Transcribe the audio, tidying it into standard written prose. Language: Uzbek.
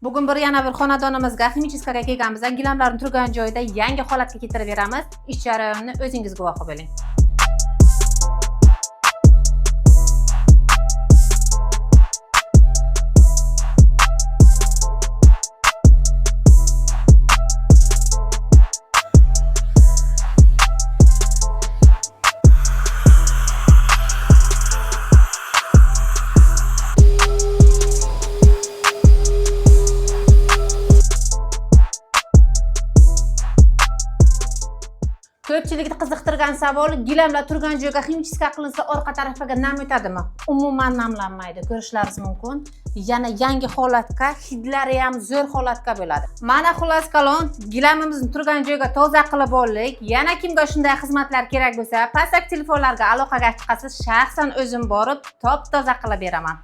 Bugun yana bir xonadonimizga ximichiskaga kelganmiz. Gilamlarning turgan joyida yangi holatga keltirib beramiz. Ish jarayonini o'zingiz guvohi bo'ling. Ko'pchilikni qiziqtirgan savol, gilamlar turgan joyga ximichiska qilinsa orqa tarafiga nam o'tadimi? Umuman namlanmaydi. Ko'rishlaringiz mumkin. Yana yangi holatga, hidlari ham zo'r holatga bo'ladi. Mana xullas kalon, gilamimizni turgan joyga toza qilib oldik. Yana kimga shunday xizmatlar kerak bo'lsa, pastdagi telefonlarga aloqaga chiqasiz, shaxsan o'zim borib top-toza qilib beraman.